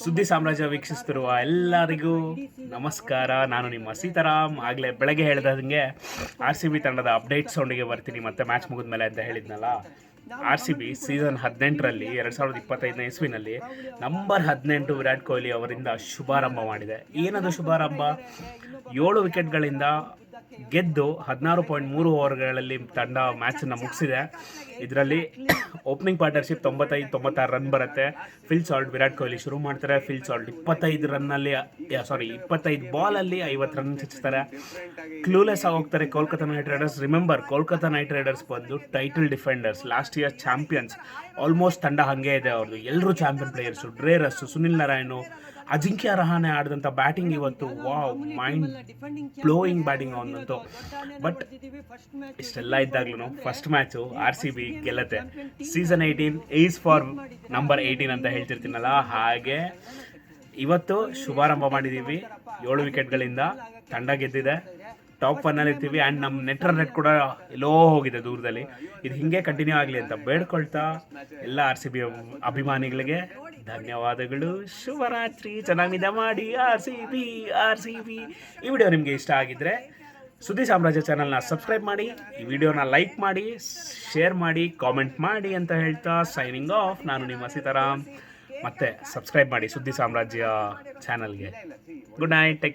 ಸುದ್ದಿ ಸಾಮ್ರಾಜ್ಯ ವೀಕ್ಷಿಸ್ತಿರುವ ಎಲ್ಲರಿಗೂ ನಮಸ್ಕಾರ. ನಾನು ನಿಮ್ಮ ಸೀತಾರಾಮ್. ಆಗಲೇ ಬೆಳಗ್ಗೆ ಹೇಳಿದಂಗೆ RCB ತಂಡದ ಅಪ್ಡೇಟ್ ಸೌಂಡಿಗೆ ಬರ್ತೀನಿ ಮತ್ತೆ ಮ್ಯಾಚ್ ಮುಗಿದ ಮೇಲೆ ಅಂತ ಹೇಳಿದ್ನಲ್ಲ. RCB ಸೀಸನ್ 18ರಲ್ಲಿ 2025ನೇ ಇಸ್ವಿನಲ್ಲಿ ನಂಬರ್ 18 ವಿರಾಟ್ ಕೊಹ್ಲಿ ಅವರಿಂದ ಶುಭಾರಂಭ ಮಾಡಿದೆ. ಏನದು ಶುಭಾರಂಭ? 7 ವಿಕೆಟ್ಗಳಿಂದ ಗೆದ್ದು 16.3 ಓವರ್ಗಳಲ್ಲಿ ತಂಡ ಮ್ಯಾಚನ್ನು ಮುಗಿಸಿದೆ. ಇದರಲ್ಲಿ ಓಪನಿಂಗ್ ಪಾರ್ಟ್ನರ್ಶಿಪ್ 95-96 ರನ್ ಬರುತ್ತೆ. ಫಿಲ್ ಸಾಲ್ಟ್ ವಿರಾಟ್ ಕೊಹ್ಲಿ ಶುರು ಮಾಡ್ತಾರೆ. ಫಿಲ್ ಸಾಲ್ಟ್ 25 ಬಾಲಲ್ಲಿ 50 ರನ್ ಸಿಕ್ಸ್ತಾರೆ. ಕ್ಲೂಲೆಸ್ ಆಗೋಗ್ತಾರೆ Kolkata Knight Riders. Remember, Kolkata Knight Riders ಬಂದು title defenders, last year champions. Almost ತಂಡ ಹಾಗೆ ಇದೆ ಅವ್ರದ್ದು. ಎಲ್ಲರೂ champion players. Dre Russ, Sunil Narayan, Ajinkya Rahane ಆಡಿದಂಥ ಬ್ಯಾಟಿಂಗ್ ಇವತ್ತು ವಾವ್, ಮೈಂಡ್ ಬ್ಲೋಯಿಂಗ್ ಬ್ಯಾಟಿಂಗ್ ಅವನಂತೂ. ಬಟ್ ಇಷ್ಟೆಲ್ಲ ಇದ್ದಾಗ್ಲೂ ಫಸ್ಟ್ ಮ್ಯಾಚು RCB ಗೆಲ್ಲತ್ತೆ. ಸೀಸನ್ 18 ಈಸ್ ಫಾರ್ ನಂಬರ್ 18 ಅಂತ ಹೇಳ್ತಿರ್ತೀನಲ್ಲ, ಹಾಗೆ ಇವತ್ತು ಶುಭಾರಂಭ ಮಾಡಿದ್ದೀವಿ. 7 ವಿಕೆಟ್ಗಳಿಂದ ತಂಡ ಗೆದ್ದಿದೆ. ಟಾಪ್ 1 ಇರ್ತೀವಿ. ಆ್ಯಂಡ್ ನಮ್ಮ ನೆಟ್ ಕೂಡ ಎಲ್ಲೋ ಹೋಗಿದೆ ದೂರದಲ್ಲಿ. ಇದು ಹೀಗೆ ಕಂಟಿನ್ಯೂ ಆಗಲಿ ಅಂತ ಬೇಡ್ಕೊಳ್ತಾ ಎಲ್ಲ RCB ಅಭಿಮಾನಿಗಳಿಗೆ ಧನ್ಯವಾದಗಳು. ಶುಭರಾತ್ರಿ. ಚೆನ್ನಾಗಿ ನಿದ್ದೆ ಮಾಡಿ. RCB. ಈ ವಿಡಿಯೋ ನಿಮಗೆ ಇಷ್ಟ ಆಗಿದ್ರೆ ಸುದ್ದಿ ಸಾಮ್ರಾಜ್ಯ ಚಾನಲ್ನ ಸಬ್ಸ್ಕ್ರೈಬ್ ಮಾಡಿ, ಈ ವಿಡಿಯೋನ ಲೈಕ್ ಮಾಡಿ, ಶೇರ್ ಮಾಡಿ, ಕಾಮೆಂಟ್ ಮಾಡಿ ಅಂತ ಹೇಳ್ತಾ ಸೈನಿಂಗ್ ಆಫ್. ನಾನು ನಿಮ್ಮ ಸೀತಾರಾಮ್. ಮತ್ತೆ ಸಬ್ಸ್ಕ್ರೈಬ್ ಮಾಡಿ ಸುದ್ದಿ ಸಾಮ್ರಾಜ್ಯ ಚಾನಲ್ಗೆ. Good night.